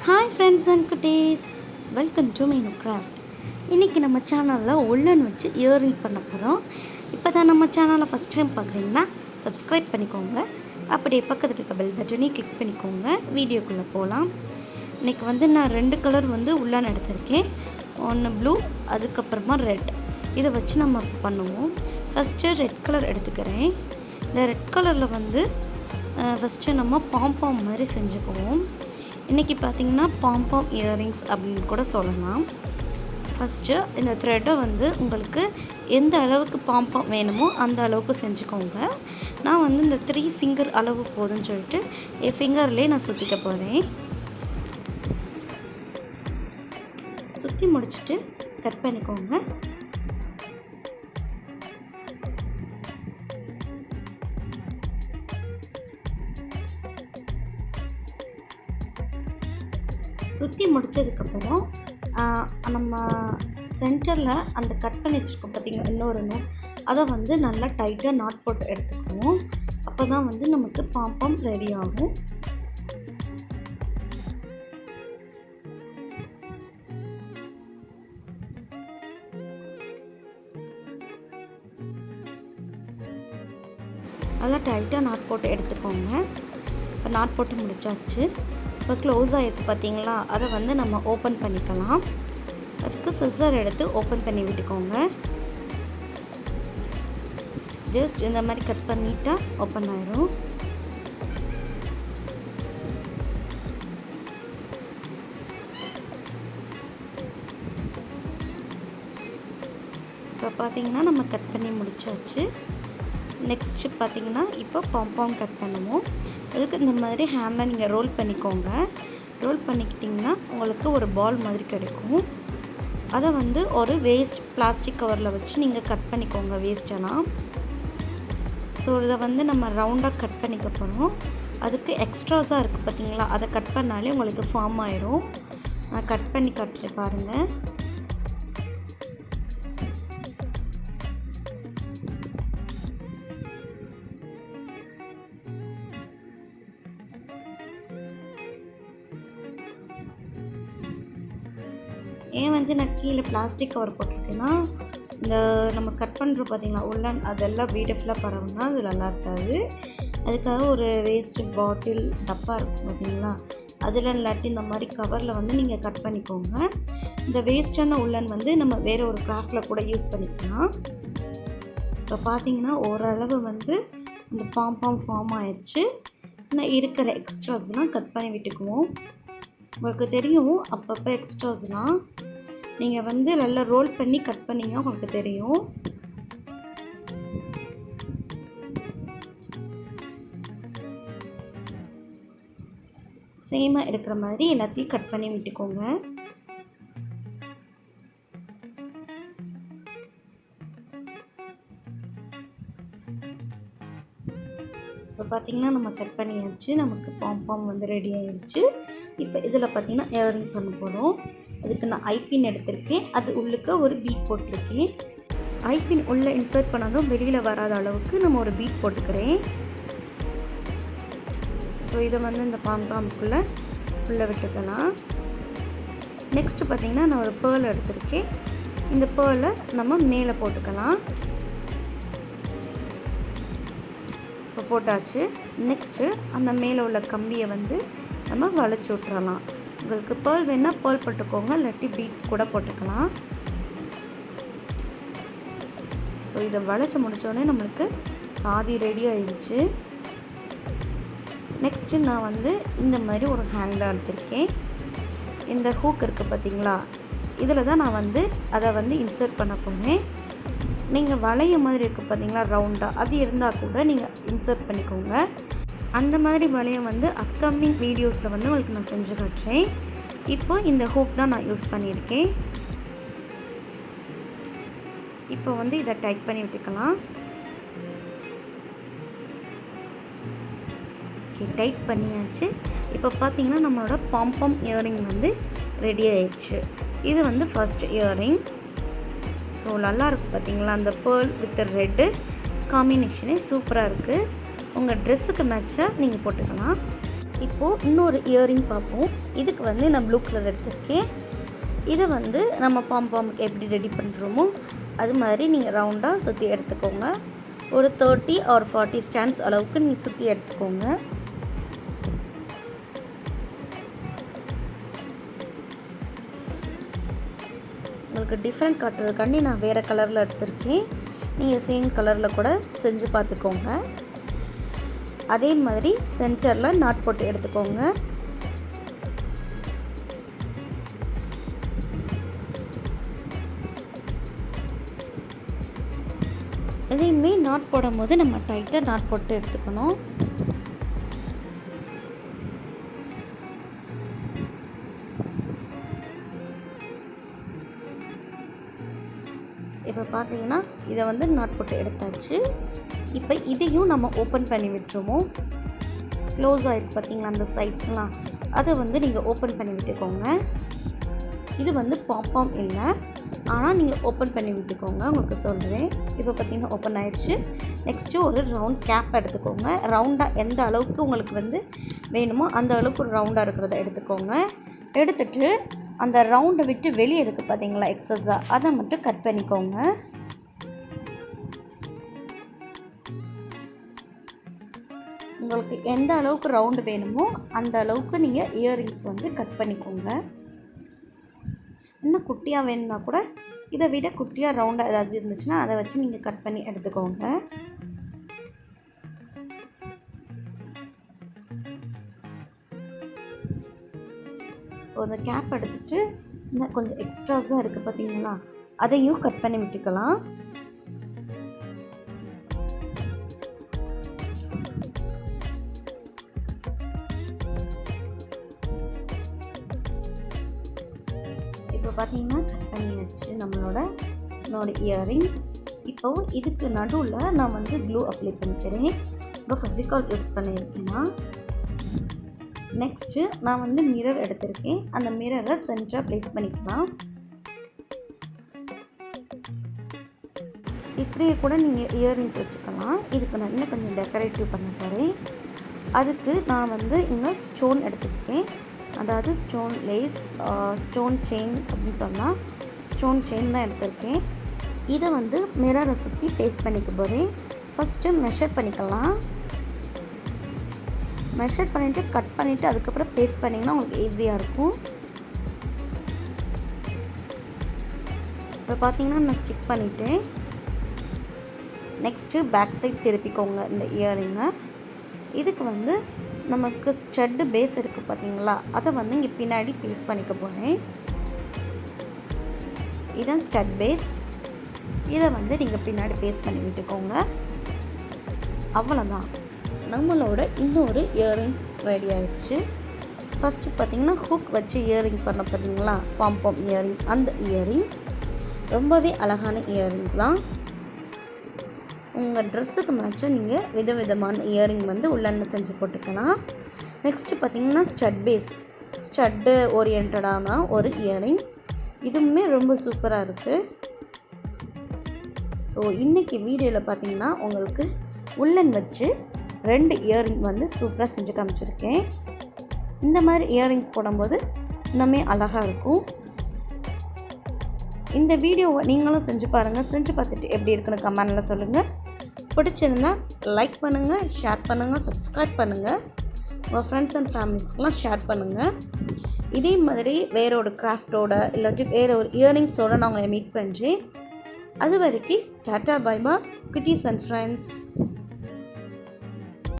Hi friends and cuties, welcome to Meenucraft. இன்றைக்கி நம்ம சேனலில் உள்ளன் வச்சு இயரிங் பண்ண போகிறோம். இப்போ தான் நம்ம சேனலை ஃபஸ்ட் டைம் பார்க்குறீங்கன்னா சப்ஸ்கிரைப் பண்ணிக்கோங்க. அப்படியே பக்கத்தில் இருக்க பெல் பட்டனையும் கிளிக் பண்ணிக்கோங்க. வீடியோக்குள்ளே போகலாம். இன்றைக்கி நான் 2 கலர் உள்ளன் எடுத்திருக்கேன். ஒன்று ப்ளூ, அதுக்கப்புறமா ரெட். இதை வச்சு நம்ம பண்ணுவோம். ஃபஸ்ட்டு ரெட் கலர் எடுத்துக்கிறேன். இந்த ரெட் கலரில் ஃபஸ்ட்டு நம்ம பாம்பாம் மாதிரி செஞ்சுக்குவோம். இன்றைக்கி பார்த்திங்கன்னா பாம்பாம் இயரிங்ஸ் அப்படின்னு கூட சொல்லலாம். ஃபஸ்ட்டு இந்த த்ரெட்டை உங்களுக்கு எந்த அளவுக்கு பாம்பாம் வேணுமோ அந்த அளவுக்கு செஞ்சுக்கோங்க. நான் இந்த 3 ஃபிங்கர் அளவு போதும்னு சொல்லிட்டு என் ஃபிங்கர்லேயே நான் சுற்றிக்க போகிறேன். சுற்றி முடிச்சுட்டு கட் பண்ணிக்கோங்க. சுற்றி முடித்ததுக்கப்புறம் நம்ம சென்டரில் அந்த கட் பண்ணி வச்சுருக்கோம் பார்த்திங்கன்னா இன்னொரு நூல், அதை நல்லா டைட்டாக நாட் போட்டு எடுத்துக்குவோம். அப்போ தான் நமக்கு பாம்பாம் ரெடி ஆகும். நல்லா டைட்டாக நாட் போட்டு எடுத்துக்கோங்க. இப்போ நாட் போட்டு முடிச்சாச்சு. இப்போ க்ளோஸ் ஆகிருக்கு பார்த்தீங்களா, அதை நம்ம ஓப்பன் பண்ணிக்கலாம். அதுக்கு சிசர் எடுத்து ஓப்பன் பண்ணி விட்டுக்கோங்க. ஜஸ்ட் இந்த மாதிரி கட் பண்ணிட்டா ஓப்பன் ஆயிரும். இப்போ பார்த்தீங்கன்னா நம்ம கட் பண்ணி முடிச்சாச்சு. நெக்ஸ்ட்டு பார்த்திங்கன்னா இப்போ பாம்பாம் கட் பண்ணுவோம். அதுக்கு இந்த மாதிரி ஹேண்டில் நீங்கள் ரோல் பண்ணிக்கோங்க. ரோல் பண்ணிக்கிட்டிங்கன்னா உங்களுக்கு ஒரு பால் மாதிரி கிடைக்கும். அதை ஒரு வேஸ்ட் பிளாஸ்டிக் கவரில் வச்சு நீங்கள் கட் பண்ணிக்கோங்க வேஸ்ட்டெல்லாம். ஸோ இதை நம்ம ரவுண்டாக கட் பண்ணிக்க போகிறோம். அதுக்கு எக்ஸ்ட்ராஸாக இருக்குது பார்த்திங்களா, அதை கட் பண்ணாலே உங்களுக்கு ஃபார்ம் ஆயிரும். நான் கட் பண்ணி காட்டுறேன் பாருங்கள். ஏன் நான் கீழே பிளாஸ்டிக் கவர் போட்டிருக்கேன்னா, இந்த நம்ம கட் பண்ணுறோம் பார்த்திங்களா உள்ளன், அதெல்லாம் வீடு ஃபுல்லாக பரவுனா அது நல்லா இருக்காது. அதுக்காக ஒரு வேஸ்ட்டு பாட்டில் டப்பா இருக்கும் பார்த்திங்களா, அதில் இல்லாட்டி இந்த மாதிரி கவரில் நீங்கள் கட் பண்ணிக்கோங்க. இந்த வேஸ்ட்டான உள்ளன் நம்ம வேறு ஒரு கிராஃப்டில் கூட யூஸ் பண்ணிக்கலாம். இப்போ பார்த்திங்கன்னா ஓரளவு இந்த பாம்பாம் ஃபார்ம் ஆயிடுச்சு. இன்னும் இருக்கிற எக்ஸ்ட்ராஸ்லாம் கட் பண்ணி விட்டுக்குவோம். உங்களுக்கு தெரியும் அப்பப்போ எக்ஸ்ட்ராஸ்லாம் நீங்கள் நல்லா ரோல் பண்ணி கட் பண்ணிங்கன்னா உங்களுக்கு தெரியும். சேமாக இருக்கிற மாதிரி எல்லாத்தையும் கட் பண்ணி விட்டுக்கோங்க. இப்போ பார்த்திங்கன்னா நம்ம கட் பண்ணியாச்சு. நமக்கு பாம்பாம் ரெடி ஆயிடுச்சு. இப்போ இதில் பார்த்திங்கன்னா இயரிங் பண்ண போகிறோம். அதுக்கு நான் ஐபின் எடுத்திருக்கேன். அது உள்ளுக்கு ஒரு பீட் போட்டிருக்கேன். ஐபின் உள்ளே இன்சர்ட் பண்ணதும் வெளியில் வராத அளவுக்கு நம்ம ஒரு பீட் போட்டுக்கிறேன். ஸோ இதை இந்த பாம்பாம்குள்ளே உள்ளே விட்டுக்கலாம். நெக்ஸ்ட்டு பார்த்திங்கன்னா நான் ஒரு பேர்ல் எடுத்திருக்கேன். இந்த பேர்லை நம்ம மேலே போட்டுக்கலாம். இப்போ போட்டாச்சு. நெக்ஸ்ட்டு அந்த மேலே உள்ள கம்பியை நம்ம வளைச்சி விட்டுறலாம். உங்களுக்கு பேர்ல் வேணால் பேர்ல் போட்டுக்கோங்க, இல்லாட்டி பீட் கூட போட்டுக்கலாம். ஸோ இதை வளைச்சி முடித்தோடனே நம்மளுக்கு பாதி ரெடி ஆயிடுச்சு. நெக்ஸ்ட்டு நான் இந்த மாதிரி ஒரு ஹேங்கில் எடுத்திருக்கேன். இந்த ஹூக் இருக்குது பார்த்திங்களா, இதில் தான் நான் அதை இன்சர்ட் பண்ண போகிறேன். நீங்கள் வளைய மாதிரி இருக்குது பார்த்திங்களா ரவுண்டாக, அது இருந்தால் கூட நீங்கள் இன்சர்ட் பண்ணிக்கோங்க. அந்த மாதிரி வளையம் அப்கமிங் வீடியோஸில் உங்களுக்கு நான் செஞ்சு காட்டுறேன். இப்போ இந்த ஹூக் தான் நான் யூஸ் பண்ணியிருக்கேன். இப்போ இதை டைட் பண்ணி விட்டுக்கலாம். ஓகே, டைட் பண்ணியாச்சு. இப்போ பார்த்திங்கன்னா நம்மளோட பாம்பாம் இயரிங் ரெடி ஆயிடுச்சு. இது ஃபர்ஸ்ட் இயரிங். ஸோ நல்லாயிருக்கு பார்த்திங்களா, அந்த பேர்ல் வித் ரெட்டு காம்பினேஷனே சூப்பராக இருக்குது. உங்கள் ட்ரெஸ்ஸுக்கு மேட்சாக நீங்கள் போட்டுக்கலாம். இப்போது இன்னொரு இயரிங் பார்ப்போம். இதுக்கு வந்து நான் ப்ளூ கலர் எடுத்திருக்கேன். இதை வந்து நம்ம பாம்பாமுக்கு எப்படி ரெடி பண்ணுறோமோ அது மாதிரி நீங்கள் ரவுண்டாக சுற்றி எடுத்துக்கோங்க. ஒரு 30 or 40 ஸ்டாண்ட்ஸ் அளவுக்கு நீங்கள் சுற்றி எடுத்துக்கோங்க. உங்களுக்கு டிஃப்ரெண்ட் காட்டுறதுக்காண்டி நான் வேறு கலரில் எடுத்திருக்கேன். நீங்கள் சேம் கலரில் கூட செஞ்சு பார்த்துக்கோங்க. அதே மாதிரி சென்டரில் நாட் போட்டு எடுத்துக்கோங்க. எதையுமே நாட் போடும் போது நம்ம டைட்டாக நாட் போட்டு எடுத்துக்கணும். இப்போ பார்த்தீங்கன்னா இதை வந்து நாட் போட்டு எடுத்தாச்சு. இப்போ இதையும் நம்ம ஓப்பன் பண்ணி விட்டுருவோம். க்ளோஸ் ஆகிருக்கு பார்த்தீங்களா அந்த சைட்ஸ்லாம், அதை வந்து நீங்கள் ஓப்பன் பண்ணி விட்டுக்கோங்க. இது வந்து பாம்பாம் இல்லை, ஆனால் நீங்கள் ஓப்பன் பண்ணி விட்டுக்கோங்க, உங்களுக்கு சொல்கிறேன். இப்போ பார்த்தீங்கன்னா ஓப்பன் ஆயிடுச்சு. நெக்ஸ்ட்டு ஒரு ரவுண்ட் கேப் எடுத்துக்கோங்க. ரவுண்டாக எந்த அளவுக்கு உங்களுக்கு வந்து வேணுமோ அந்த அளவுக்கு ஒரு ரவுண்டாக இருக்கிறத எடுத்துக்கோங்க. எடுத்துட்டு அந்த ரவுண்டை விட்டு வெளியே இருக்குது பார்த்தீங்களா எக்ஸஸாக, அதை மட்டும் கட் பண்ணிக்கோங்க. உங்களுக்கு எந்த அளவுக்கு ரவுண்டு வேணுமோ அந்த அளவுக்கு நீங்கள் இயரிங்ஸ் வந்து கட் பண்ணிக்கோங்க. இன்னும் குட்டியாக வேணும்னா கூட இதை விட குட்டியாக ரவுண்டாக ஏதாவது இருந்துச்சுன்னா அதை வச்சு நீங்கள் கட் பண்ணி எடுத்துக்கோங்க. இப்போ அந்த கேப் எடுத்துகிட்டு இன்னும் கொஞ்சம் எக்ஸ்ட்ராஸாக இருக்குது பார்த்தீங்களா, அதையும் கட் பண்ணி விட்டுக்கலாம். இப்போ பார்த்தீங்கன்னா கட் பண்ணியாச்சு நம்மளோட இயரிங்ஸ். இப்போது இதுக்கு நடுவில் நான் வந்து க்ளூ அப்ளை பண்ணிக்கிறேன். இப்போ ஃபெவிகால் யூஸ் பண்ணியிருக்கேன்னா நெக்ஸ்ட்டு நான் வந்து மிரர் எடுத்திருக்கேன். அந்த மிரரை சென்டராக ப்ளேஸ் பண்ணிக்கலாம். இப்படியே கூட நீங்கள் இயரிங்ஸ் வச்சுக்கலாம். இதுக்கு நான் இன்னும் கொஞ்சம் டெக்கரேட்டிவ் பண்ண போகிறேன். அதுக்கு நான் வந்து இங்கே ஸ்டோன் எடுத்துக்கிட்டேன். அதாவது ஸ்டோன் லேஸ், ஸ்டோன் செயின் அப்படின்னு சொன்னால் ஸ்டோன் செயின் தான் எடுத்திருக்கேன். இதை வந்து மிரரை சுற்றி பேஸ்ட் பண்ணிக்க போகிறேன். ஃபஸ்ட்டு மெஷர் பண்ணிக்கலாம். மெஷர் பண்ணிவிட்டு கட் பண்ணிவிட்டு அதுக்கப்புறம் பேஸ்ட் பண்ணிங்கன்னா உங்களுக்கு ஈஸியாக இருக்கும். இப்போ பார்த்தீங்கன்னா நான் ஸ்டிக் பண்ணிவிட்டேன். நெக்ஸ்ட்டு பேக் சைட் திருப்பிக்கோங்க இந்த இயரிங்கை. இதுக்கு வந்து நமக்கு ஸ்டட்டு பேஸ் இருக்குது பார்த்தீங்களா, அதை வந்து இங்கே பின்னாடி பேஸ்ட் பண்ணிக்க போகிறேன். இதுதான் ஸ்டட் பேஸ். இதை வந்து நீங்கள் பின்னாடி பேஸ்ட் பண்ணி விட்டுக்கோங்க. அவ்வளோதான், நம்மளோட இன்னொரு இயரிங் ரெடி ஆகிடுச்சு. ஃபஸ்ட்டு பார்த்திங்கன்னா ஹுக் வச்சு இயரிங் பண்ண பார்த்தீங்களா, பாம்பாம் இயரிங். அந்த இயரிங் ரொம்பவே அழகான இயரிங் தான். உங்கள் ட்ரெஸ்ஸுக்கு மேட்சாக நீங்கள் விதவிதமான இயரிங் வந்து உள்ளே செஞ்சு போட்டுக்கலாம். நெக்ஸ்ட்டு பார்த்திங்கன்னா ஸ்டட் பேஸ், ஸ்டட்டு ஓரியன்டான ஒரு இயரிங். இதுவுமே ரொம்ப சூப்பராக இருக்குது. ஸோ இன்றைக்கி வீடியோவில் பார்த்திங்கன்னா உங்களுக்கு உள்ளன் வச்சு 2 இயரிங் வந்து சூப்பராக செஞ்சு காமிச்சிருக்கேன். இந்த மாதிரி இயரிங்ஸ் போடும்போது இன்னுமே அழகாக இருக்கும். இந்த வீடியோவை நீங்களும் செஞ்சு பாருங்கள். செஞ்சு பார்த்துட்டு எப்படி இருக்குன்னு கமெண்டில் சொல்லுங்கள். பிடிச்சிருந்தா லைக் பண்ணுங்கள், ஷேர் பண்ணுங்கள், சப்ஸ்கிரைப் பண்ணுங்கள். உங்கள் ஃப்ரெண்ட்ஸ் அண்ட் ஃபேமிலிஸ்க்கெலாம் ஷேர் பண்ணுங்கள். இதே மாதிரி வேற ஒரு கிராஃப்டோட இல்லாட்டி வேறு ஒரு இயரிங்ஸோடு நான் உங்களை மீட் பண்ணுறேன். அது வரைக்கும் டாட்டா பை பை குட்டீஸ் அண்ட் ஃப்ரெண்ட்ஸ்.